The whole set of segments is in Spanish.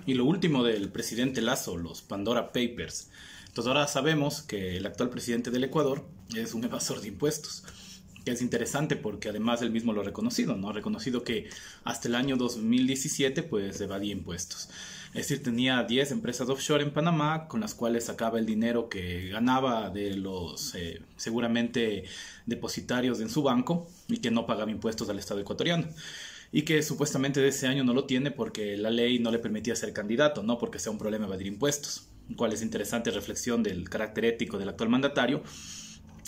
Y lo último del presidente Lasso, los Pandora Papers. Entonces ahora sabemos que el actual presidente del Ecuador es un evasor de impuestos. Que es interesante porque además él mismo lo ha reconocido, ¿no? Ha reconocido que hasta el año 2017 pues evadía impuestos. Es decir, tenía 10 empresas offshore en Panamá con las cuales sacaba el dinero que ganaba de los seguramente depositarios en su banco y que no pagaba impuestos al Estado ecuatoriano. Y que supuestamente de ese año no lo tiene porque la ley no le permitía ser candidato, no porque sea un problema evadir impuestos. Cuál es interesante reflexión del carácter ético del actual mandatario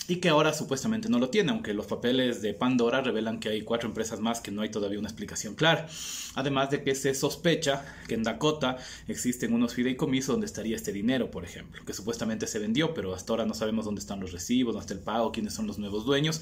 y que ahora supuestamente no lo tiene, aunque los papeles de Pandora revelan que hay 4 empresas más que no hay todavía una explicación clara. Además de que se sospecha que en Dakota existen unos fideicomisos donde estaría este dinero, por ejemplo, que supuestamente se vendió, pero hasta ahora no sabemos dónde están los recibos, dónde está el pago, quiénes son los nuevos dueños.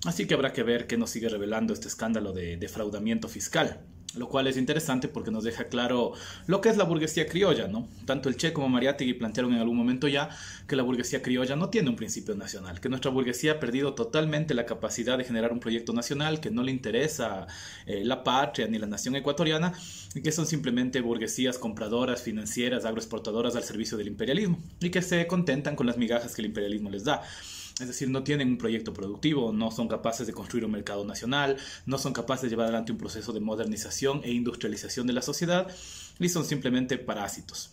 Así que habrá que ver qué nos sigue revelando este escándalo de defraudamiento fiscal. Lo cual es interesante porque nos deja claro lo que es la burguesía criolla, ¿no? Tanto el Che como Mariátegui plantearon en algún momento ya que la burguesía criolla no tiene un principio nacional, que nuestra burguesía ha perdido totalmente la capacidad de generar un proyecto nacional, que no le interesa la patria ni la nación ecuatoriana, y que son simplemente burguesías compradoras, financieras, agroexportadoras al servicio del imperialismo, y que se contentan con las migajas que el imperialismo les da. Es decir, no tienen un proyecto productivo, no son capaces de construir un mercado nacional, no son capaces de llevar adelante un proceso de modernización e industrialización de la sociedad y son simplemente parásitos.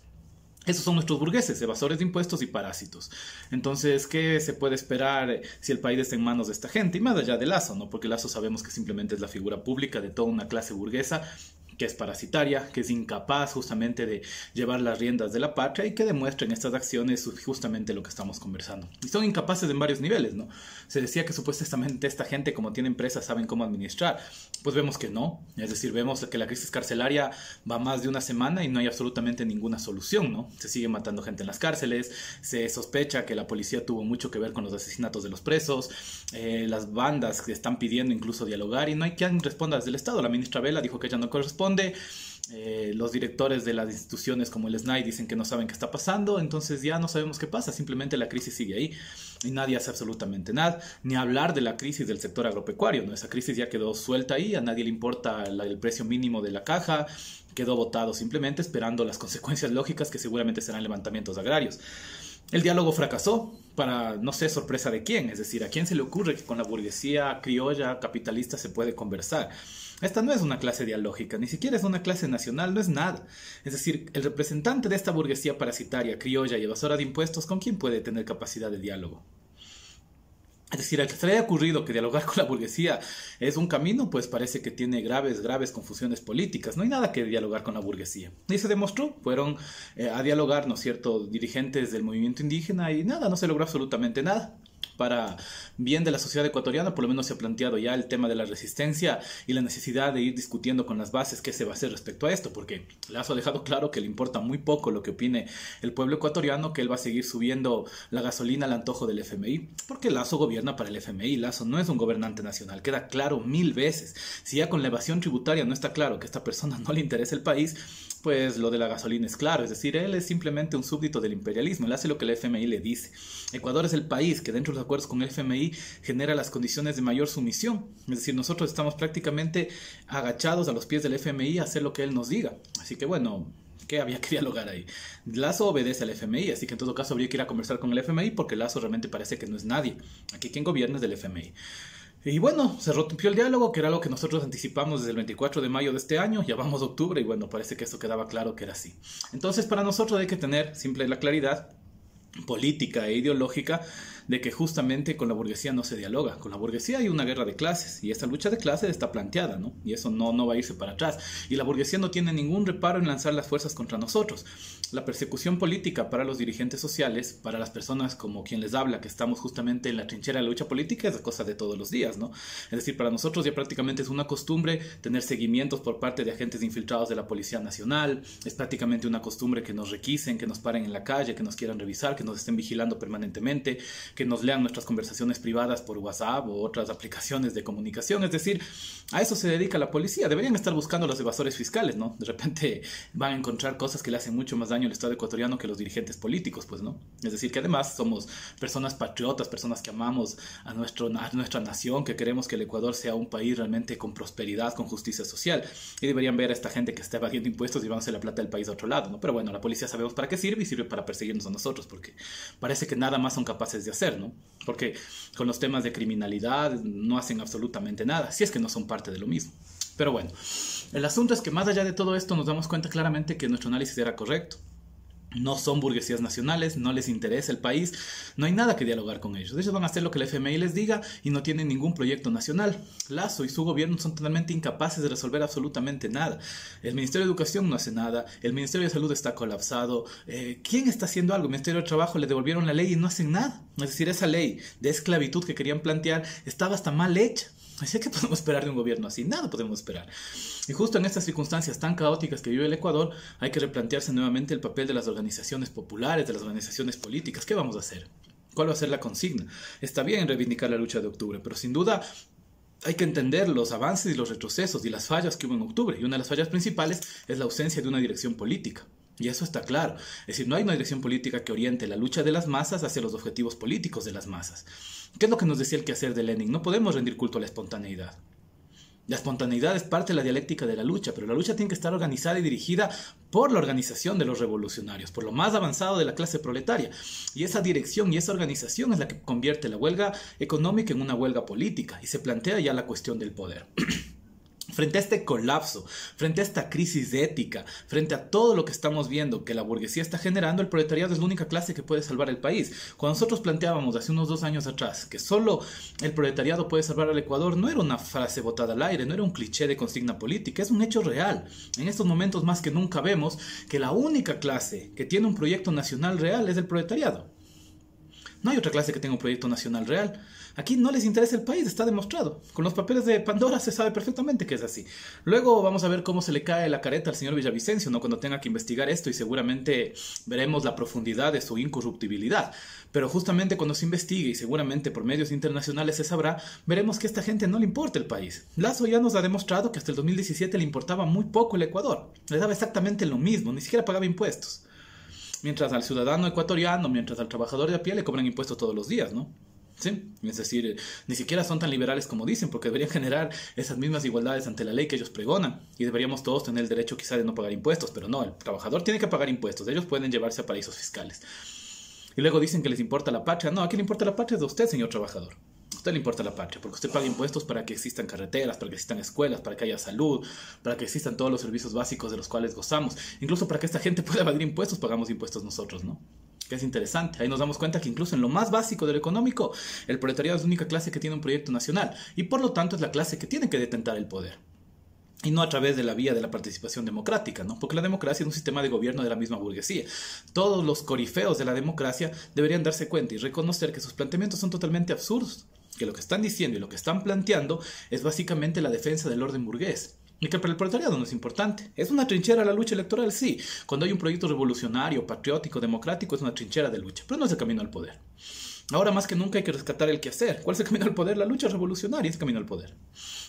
Esos son nuestros burgueses, evasores de impuestos y parásitos. Entonces, ¿qué se puede esperar si el país está en manos de esta gente? Y más allá de Lasso, ¿no? Porque Lasso sabemos que simplemente es la figura pública de toda una clase burguesa que es parasitaria, que es incapaz justamente de llevar las riendas de la patria y que demuestra en estas acciones justamente lo que estamos conversando. Y son incapaces en varios niveles, ¿no? Se decía que supuestamente esta gente, como tiene empresas, saben cómo administrar. Pues vemos que no. Es decir, vemos que la crisis carcelaria va más de una semana y no hay absolutamente ninguna solución, ¿no? Se sigue matando gente en las cárceles, se sospecha que la policía tuvo mucho que ver con los asesinatos de los presos, las bandas que están pidiendo incluso dialogar y no hay quien responda desde el Estado. La ministra Vela dijo que ella no corresponde. Los directores de las instituciones como el SNAI dicen que no saben qué está pasando, entonces ya no sabemos qué pasa, simplemente la crisis sigue ahí y nadie hace absolutamente nada, ni hablar de la crisis del sector agropecuario, ¿no? Esa crisis ya quedó suelta ahí, a nadie le importa el precio mínimo de la caja, quedó botado simplemente esperando las consecuencias lógicas que seguramente serán levantamientos agrarios. El diálogo fracasó, para no sé sorpresa de quién, es decir, ¿a quién se le ocurre que con la burguesía criolla capitalista se puede conversar? Esta no es una clase dialógica, ni siquiera es una clase nacional, no es nada. Es decir, el representante de esta burguesía parasitaria, criolla y evasora de impuestos, ¿con quién puede tener capacidad de diálogo? Es decir, al que se le haya ocurrido que dialogar con la burguesía es un camino, pues parece que tiene graves confusiones políticas. No hay nada que dialogar con la burguesía. Y se demostró, fueron a dialogar, ¿no es cierto?, dirigentes del movimiento indígena y nada, no se logró absolutamente nada. Para bien de la sociedad ecuatoriana, por lo menos se ha planteado ya el tema de la resistencia y la necesidad de ir discutiendo con las bases qué se va a hacer respecto a esto, porque Lasso ha dejado claro que le importa muy poco lo que opine el pueblo ecuatoriano, que él va a seguir subiendo la gasolina al antojo del FMI, porque Lasso gobierna para el FMI, Lasso no es un gobernante nacional, queda claro 1000 veces. Si ya con la evasión tributaria no está claro que a esta persona no le interesa el país, pues lo de la gasolina es claro, es decir, él es simplemente un súbdito del imperialismo, él hace lo que el FMI le dice. Ecuador es el país que dentro de los acuerdos con el FMI genera las condiciones de mayor sumisión, es decir, nosotros estamos prácticamente agachados a los pies del FMI a hacer lo que él nos diga, así que bueno, ¿qué había que dialogar ahí? Lasso obedece al FMI, así que en todo caso habría que ir a conversar con el FMI porque Lasso realmente parece que no es nadie, aquí quien gobierna es del FMI. Y bueno, se rompió el diálogo, que era algo que nosotros anticipamos desde el 24 de mayo de este año, ya vamos a octubre y bueno, parece que eso quedaba claro que era así. Entonces para nosotros hay que tener siempre la claridad política e ideológica de que justamente con la burguesía no se dialoga. Con la burguesía hay una guerra de clases y esta lucha de clases está planteada, ¿no? Y eso no va a irse para atrás. Y la burguesía no tiene ningún reparo en lanzar las fuerzas contra nosotros. La persecución política para los dirigentes sociales, para las personas como quien les habla, que estamos justamente en la trinchera de la lucha política, es cosa de todos los días, ¿no? Es decir, para nosotros ya prácticamente es una costumbre tener seguimientos por parte de agentes infiltrados de la Policía Nacional, es prácticamente una costumbre que nos requisen, que nos paren en la calle, que nos quieran revisar, que nos estén vigilando permanentemente, que nos lean nuestras conversaciones privadas por WhatsApp o otras aplicaciones de comunicación. Es decir, a eso se dedica la policía. Deberían estar buscando a los evasores fiscales, ¿no? De repente van a encontrar cosas que le hacen mucho más daño al Estado ecuatoriano que los dirigentes políticos, pues, ¿no? Es decir, que además somos personas patriotas, personas que amamos a nuestra nación, que queremos que el Ecuador sea un país realmente con prosperidad, con justicia social. Y deberían ver a esta gente que está evadiendo impuestos y van a hacer la plata del país a otro lado, ¿no? Pero bueno, la policía sabemos para qué sirve y sirve para perseguirnos a nosotros, porque parece que nada más son capaces de hacer, ¿no? Porque con los temas de criminalidad no hacen absolutamente nada, si es que no son parte de lo mismo. Pero bueno, el asunto es que más allá de todo esto nos damos cuenta claramente que nuestro análisis era correcto. No son burguesías nacionales, no les interesa el país, no hay nada que dialogar con ellos. Ellos van a hacer lo que el FMI les diga y no tienen ningún proyecto nacional. Lasso y su gobierno son totalmente incapaces de resolver absolutamente nada. El Ministerio de Educación no hace nada, el Ministerio de Salud está colapsado. ¿Quién está haciendo algo? El Ministerio de Trabajo le devolvieron la ley y no hacen nada. Es decir, esa ley de esclavitud que querían plantear estaba hasta mal hecha. Así que podemos esperar de un gobierno así, nada podemos esperar. Y justo en estas circunstancias tan caóticas que vive el Ecuador, hay que replantearse nuevamente el papel de las organizaciones populares, de las organizaciones políticas. ¿Qué vamos a hacer? ¿Cuál va a ser la consigna? Está bien reivindicar la lucha de octubre, pero sin duda hay que entender los avances y los retrocesos y las fallas que hubo en octubre. Y una de las fallas principales es la ausencia de una dirección política. Y eso está claro. Es decir, no hay una dirección política que oriente la lucha de las masas hacia los objetivos políticos de las masas. ¿Qué es lo que nos decía el quehacer de Lenin? No podemos rendir culto a la espontaneidad. La espontaneidad es parte de la dialéctica de la lucha, pero la lucha tiene que estar organizada y dirigida por la organización de los revolucionarios, por lo más avanzado de la clase proletaria. Y esa dirección y esa organización es la que convierte la huelga económica en una huelga política y se plantea ya la cuestión del poder. Frente a este colapso, frente a esta crisis ética, frente a todo lo que estamos viendo que la burguesía está generando, el proletariado es la única clase que puede salvar el país. Cuando nosotros planteábamos hace unos 2 años atrás que solo el proletariado puede salvar al Ecuador, no era una frase botada al aire, no era un cliché de consigna política, es un hecho real. En estos momentos más que nunca vemos que la única clase que tiene un proyecto nacional real es el proletariado. No hay otra clase que tenga un proyecto nacional real. Aquí no les interesa el país, está demostrado. Con los papeles de Pandora se sabe perfectamente que es así. Luego vamos a ver cómo se le cae la careta al señor Villavicencio, ¿no? Cuando tenga que investigar esto, y seguramente veremos la profundidad de su incorruptibilidad. Pero justamente cuando se investigue, y seguramente por medios internacionales se sabrá, veremos que a esta gente no le importa el país. Lasso ya nos ha demostrado que hasta el 2017 le importaba muy poco el Ecuador. Le daba exactamente lo mismo, ni siquiera pagaba impuestos. Mientras al ciudadano ecuatoriano, mientras al trabajador de a pie le cobran impuestos todos los días, ¿no? Sí, es decir, ni siquiera son tan liberales como dicen, porque deberían generar esas mismas igualdades ante la ley que ellos pregonan, y deberíamos todos tener el derecho quizá de no pagar impuestos, pero no, el trabajador tiene que pagar impuestos, ellos pueden llevarse a paraísos fiscales. Y luego dicen que les importa la patria. No, ¿a quién le importa la patria? Es a usted, señor trabajador. A usted le importa la patria, porque usted paga impuestos para que existan carreteras, para que existan escuelas, para que haya salud, para que existan todos los servicios básicos de los cuales gozamos, incluso para que esta gente pueda evadir impuestos, pagamos impuestos nosotros, ¿no? Que es interesante. Ahí nos damos cuenta que incluso en lo más básico de lo económico, el proletariado es la única clase que tiene un proyecto nacional y por lo tanto es la clase que tiene que detentar el poder. Y no a través de la vía de la participación democrática, ¿no? Porque la democracia es un sistema de gobierno de la misma burguesía. Todos los corifeos de la democracia deberían darse cuenta y reconocer que sus planteamientos son totalmente absurdos. Que lo que están diciendo y lo que están planteando es básicamente la defensa del orden burgués. Y que para el proletariado no es importante. ¿Es una trinchera la lucha electoral? Sí. Cuando hay un proyecto revolucionario, patriótico, democrático, es una trinchera de lucha. Pero no es el camino al poder. Ahora más que nunca hay que rescatar el quehacer. ¿Cuál es el camino al poder? La lucha revolucionaria es el camino al poder.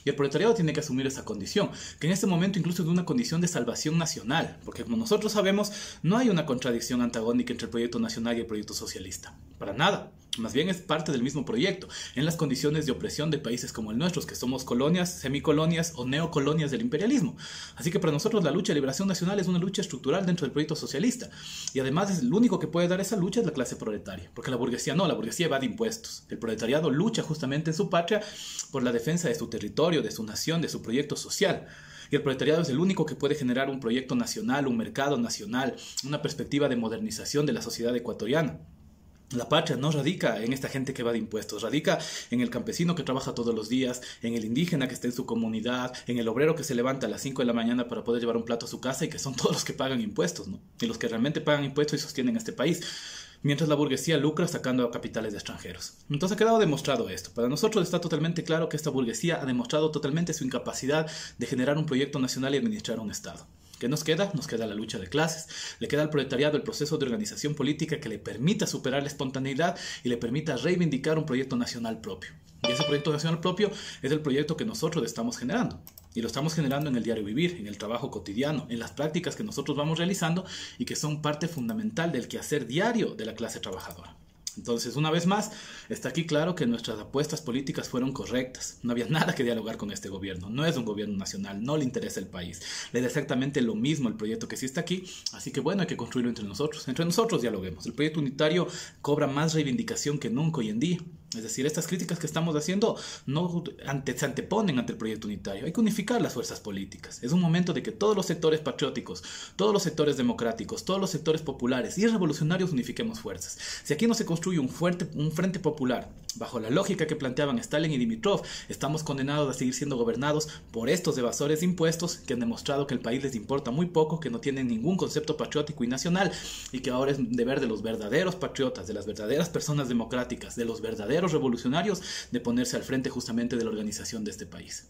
Y el proletariado tiene que asumir esa condición, que en este momento incluso es una condición de salvación nacional, porque como nosotros sabemos, no hay una contradicción antagónica entre el proyecto nacional y el proyecto socialista. Para nada. Más bien es parte del mismo proyecto, en las condiciones de opresión de países como el nuestro, que somos colonias, semicolonias o neocolonias del imperialismo. Así que para nosotros la lucha de liberación nacional es una lucha estructural dentro del proyecto socialista. Y además es el único que puede dar esa lucha es la clase proletaria, porque la burguesía no, la burguesía evade impuestos. El proletariado lucha justamente en su patria por la defensa de su territorio, de su nación, de su proyecto social. Y el proletariado es el único que puede generar un proyecto nacional, un mercado nacional, una perspectiva de modernización de la sociedad ecuatoriana. La patria no radica en esta gente que va de impuestos, radica en el campesino que trabaja todos los días, en el indígena que está en su comunidad, en el obrero que se levanta a las 5 de la mañana para poder llevar un plato a su casa y que son todos los que pagan impuestos, ¿no? Y los que realmente pagan impuestos y sostienen este país. Mientras la burguesía lucra sacando capitales de extranjeros. Entonces ha quedado demostrado esto. Para nosotros está totalmente claro que esta burguesía ha demostrado totalmente su incapacidad de generar un proyecto nacional y administrar un Estado. ¿Qué nos queda? Nos queda la lucha de clases. Le queda al proletariado el proceso de organización política que le permita superar la espontaneidad y le permita reivindicar un proyecto nacional propio. Y ese proyecto nacional propio es el proyecto que nosotros estamos generando. Y lo estamos generando en el diario vivir, en el trabajo cotidiano, en las prácticas que nosotros vamos realizando y que son parte fundamental del quehacer diario de la clase trabajadora. Entonces, una vez más, está aquí claro que nuestras apuestas políticas fueron correctas. No había nada que dialogar con este gobierno. No es un gobierno nacional, no le interesa el país. Le da exactamente lo mismo el proyecto que sí está aquí. Así que bueno, hay que construirlo entre nosotros. Entre nosotros dialoguemos. El proyecto unitario cobra más reivindicación que nunca hoy en día. Es decir, estas críticas que estamos haciendo no se anteponen ante el proyecto unitario. Hay que unificar las fuerzas políticas. Es un momento de que todos los sectores patrióticos, todos los sectores democráticos, todos los sectores populares y revolucionarios unifiquemos fuerzas. Si aquí no se construye un frente popular bajo la lógica que planteaban Stalin y Dimitrov, estamos condenados a seguir siendo gobernados por estos evasores de impuestos que han demostrado que el país les importa muy poco, que no tienen ningún concepto patriótico y nacional y que ahora es deber de los verdaderos patriotas, de las verdaderas personas democráticas, de los verdaderos revolucionarios, de ponerse al frente justamente de la organización de este país.